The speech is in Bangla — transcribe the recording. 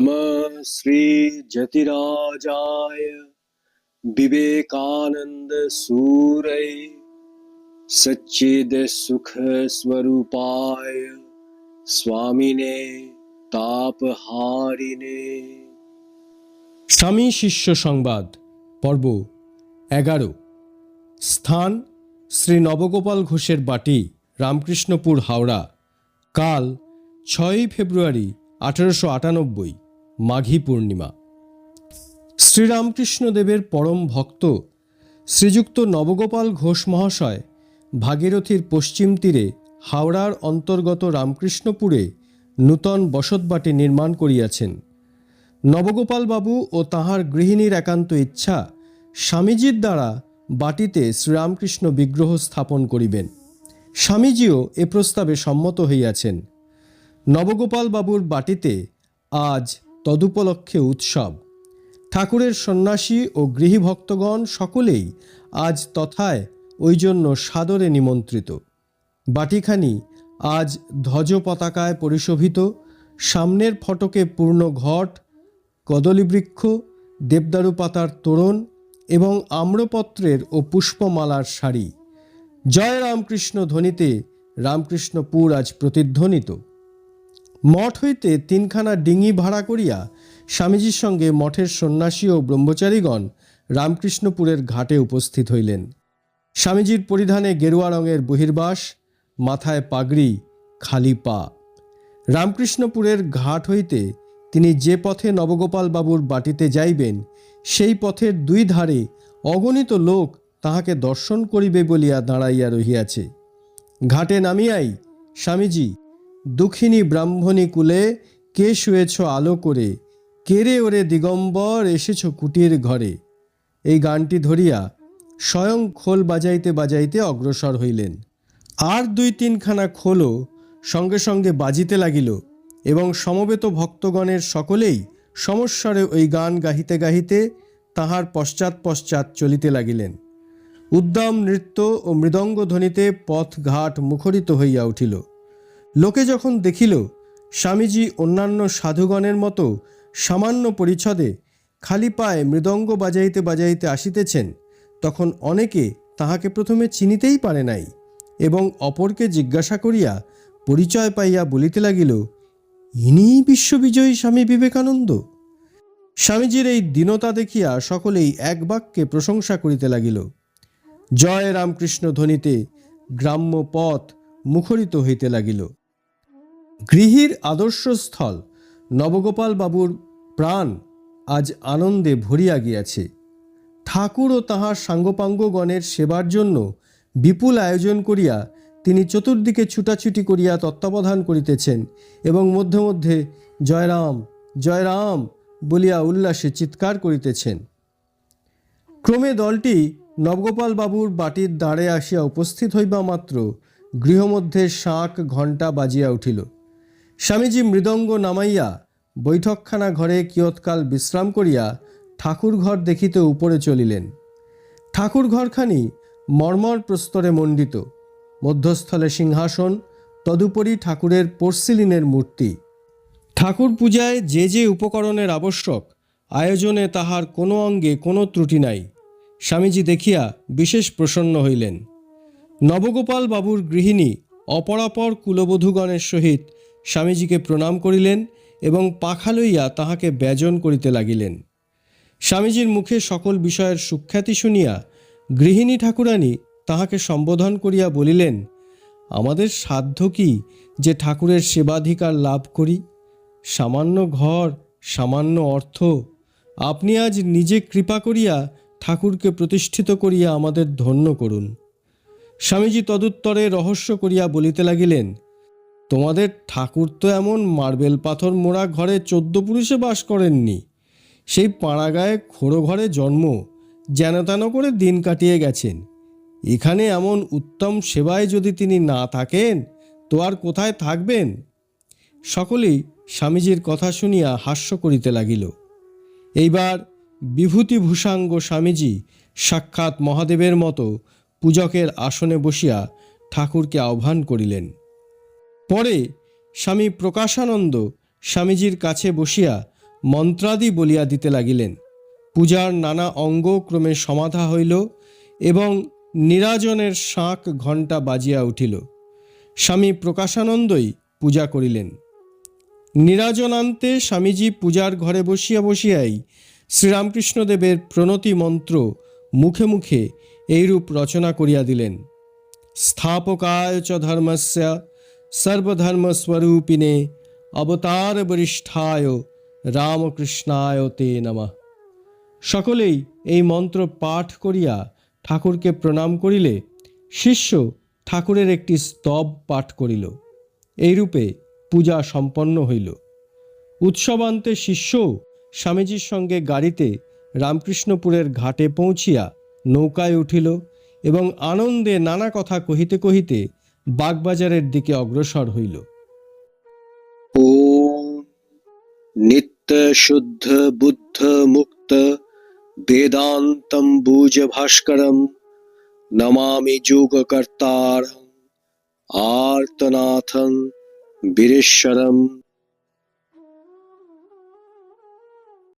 नमः श्री जतिराजाय विवेकानंद सूरय सच्चिद सुख स्वरूपाय स्वामिने तापहारिणे। স্বামী শিষ্য সংবাদ পর্ব 11। স্থান শ্রী নবগোপাল ঘোষের বাটি, রামকৃষ্ণপুর, হাওড়া। কাল 6 ফেব্রুয়ারি 1898, মাঘী পূর্ণিমা। শ্রীরামকৃষ্ণদেবের পরম ভক্ত শ্রীযুক্ত নবগোপাল ঘোষ মহাশয় ভাগীরথীর পশ্চিম তীরে হাওড়ার অন্তর্গত রামকৃষ্ণপুরে নূতন বসতবাটি নির্মাণ করিয়াছেন। নবগোপাল বাবু ও তাহার গৃহিণীর একান্ত ইচ্ছা স্বামীজির দ্বারা বাটিতে শ্রীরামকৃষ্ণ বিগ্রহ স্থাপন করিবেন। স্বামীজিও এ প্রস্তাবে সম্মত হইয়াছেন। নবগোপাল বাবুর বাটিতে আজ তদুপলক্ষে উৎসব। ঠাকুরের সন্ন্যাসী ও গৃহী ভক্তগণ সকলেই আজ তথায় ওই জন্য সাদরে নিমন্ত্রিত। বাটিখানি আজ ধ্বজ পতাকায় পরিশোভিত। সামনের ফটকে পূর্ণ ঘট, কদলীবৃক্ষ, দেবদারু পাতার তোরণ এবং আম্রপত্রের ও পুষ্পমালার সারি। জয় রামকৃষ্ণ ধ্বনিতে রামকৃষ্ণপুর আজ প্রতিধ্বনিত। মঠ হইতে 3খানা ডিঙি ভাড়া করিয়া স্বামীজির সঙ্গে মঠের সন্ন্যাসী ও ব্রহ্মচারীগণ রামকৃষ্ণপুরের ঘাটে উপস্থিত হইলেন। স্বামীজির পরিধানে গেরুয়া রঙের বহির্বাস, মাথায় পাগড়ি, খালি পা। রামকৃষ্ণপুরের ঘাট হইতে তিনি যে পথে নবগোপাল বাবুর বাটিতে যাইবেন, সেই পথের 2 ধারে অগণিত লোক তাহাকে দর্শন করিবে বলিয়া দাঁড়াইয়া রহিয়াছে। ঘাটে নামিয়াই স্বামীজি, দুঃখিনী ব্রাহ্মণী কুলে কে শুয়েছ আলো করে, কেরে ওরে দিগম্বর এসেছ কুটির ঘরে, এই গানটি ধরিয়া স্বয়ং খোল বাজাইতে বাজাইতে অগ্রসর হইলেন। আর 2-3খানা খোলও সঙ্গে সঙ্গে বাজিতে লাগিল এবং সমবেত ভক্তগণের সকলেই সমস্বরে ওই গান গাহিতে গাহিতে তাহার পশ্চাৎ পশ্চাৎ চলিতে লাগিলেন। উদ্দাম নৃত্য ও মৃদঙ্গ ধ্বনিতে পথ ঘাট মুখরিত হইয়া উঠিল। লোকে যখন দেখিল স্বামীজি অন্যান্য সাধুগণের মতো সামান্য পরিচ্ছদে খালি পায়ে মৃদঙ্গ বাজাইতে বাজাইতে আসিতেছেন, তখন অনেকে তাহাকে প্রথমে চিনিতেই পারে নাই এবং অপরকে জিজ্ঞাসা করিয়া পরিচয় পাইয়া বলিতে লাগিল, ইনি বিশ্ববিজয়ী স্বামী বিবেকানন্দ। স্বামীজির এই দীনতা দেখিয়া সকলেই এক বাক্যে প্রশংসা করিতে লাগিল। জয় রামকৃষ্ণ ধ্বনিতে গ্রাম্য পথ মুখরিত হইতে লাগিল। গৃহীর আদর্শস্থল নবগোপাল বাবুর প্রাণ আজ আনন্দে ভরিয়া গিয়াছে। ঠাকুর ও তাহার সাঙ্গপাঙ্গগণের সেবার জন্য বিপুল আয়োজন করিয়া তিনি চতুর্দিকে ছুটাছুটি করিয়া তত্ত্বাবধান করিতেছেন এবং মধ্যে মধ্যে জয়রাম জয়রাম বলিয়া উল্লাসে চিৎকার করিতেছেন। ক্রমে দলটি নবগোপাল বাবুর বাটির দ্বারে আসিয়া উপস্থিত হইবা মাত্র গৃহমধ্যে শাঁখ ঘণ্টা বাজিয়া উঠিল। স্বামীজি মৃদঙ্গ নামাইয়া বৈঠকখানা ঘরে কিয়ৎকাল বিশ্রাম করিয়া ঠাকুর ঘর দেখিতে উপরে চলিলেন। ঠাকুর ঘরখানি মর্মর প্রস্তরে মণ্ডিত, মধ্যস্থলে সিংহাসন, তদুপরি ঠাকুরের পোর্সিলিনের মূর্তি। ঠাকুর পূজায় যে যে উপকরণের আবশ্যক, আয়োজনে তাহার কোনো অঙ্গে কোনো ত্রুটি নাই। স্বামীজি দেখিয়া বিশেষ প্রসন্ন হইলেন। নবগোপাল বাবুর গৃহিণী অপরাপর কুলবধূগণের সহিত স্বামীজিকে প্রণাম করিলেন এবং পাখা লইয়া তাহাকে ব্যজন করিতে লাগিলেন। স্বামীজির মুখে সকল বিষয়ের সুখ্যাতি শুনিয়া গৃহিণী ঠাকুরানী তাহাকে সম্বোধন করিয়া বলিলেন, আমাদের সাধ্য কি যে ঠাকুরের সেবাধিকার লাভ করি? সামান্য ঘর, সামান্য অর্থ, আপনি আজ নিজে কৃপা করিয়া ঠাকুরকে প্রতিষ্ঠিত করিয়া আমাদের ধন্য করুন। স্বামীজি তদুত্তরে রহস্য করিয়া বলিতে লাগিলেন, তোমাদের ঠাকুর তো এমন মার্বেল পাথর মোড়া ঘরে 14 পুরুষে বাস করেননি। সেই পাড়াগায়ে খোড়ো ঘরে জন্ম, যেন তেন করে দিন কাটিয়ে গেছেন। এখানে এমন উত্তম সেবায় যদি তিনি না থাকেন তো আর কোথায় থাকবেন? সকলেই স্বামীজির কথা শুনিয়া হাস্য করিতে লাগিল। এইবার বিভূতিভূষাঙ্গ স্বামীজি সাক্ষাৎ মহাদেবের মতো পূজকের আসনে বসিয়া ঠাকুরকে আহ্বান করিলেন। পরে স্বামী প্রকাশানন্দ স্বামীজির কাছে বসিয়া মন্ত্রাদি বলিয়া দিতে লাগিলেন। পূজার নানা অঙ্গ ক্রমে সমাধা হইল এবং নিরাজনের শাঁখ ঘণ্টা বাজিয়া উঠিল। স্বামী প্রকাশানন্দই পূজা করিলেন। নিরাজনান্তে স্বামীজি পূজার ঘরে বসিয়া বসিয়াই শ্রীরামকৃষ্ণদেবের প্রণতি মন্ত্র মুখে মুখে এইরূপ রচনা করিয়া দিলেন। স্থাপকায় চ ধর্মস্য সর্বধর্মস্বরূপিণে অবতার বরিষ্ঠায় রামকৃষ্ণায় তে নমঃ। সকলেই এই মন্ত্র পাঠ করিয়া ঠাকুরকে প্রণাম করিলে শিষ্য ঠাকুরের একটি স্তব পাঠ করিল। এইরূপে পূজা সম্পন্ন হইল। উৎসবান্তে শিষ্যও স্বামীজির সঙ্গে গাড়িতে রামকৃষ্ণপুরের ঘাটে পৌঁছিয়া নৌকায় উঠিল এবং আনন্দে নানা কথা কহিতে কহিতে বাগবাজারের দিকে অগ্রসর হইল। ওম নিত্য শুদ্ধ বুদ্ধ মুক্ত বেদান্তম্বুজ ভাস্করম নমামি যোগকর্তারং আর্তনাথং বীরেশ্বরম।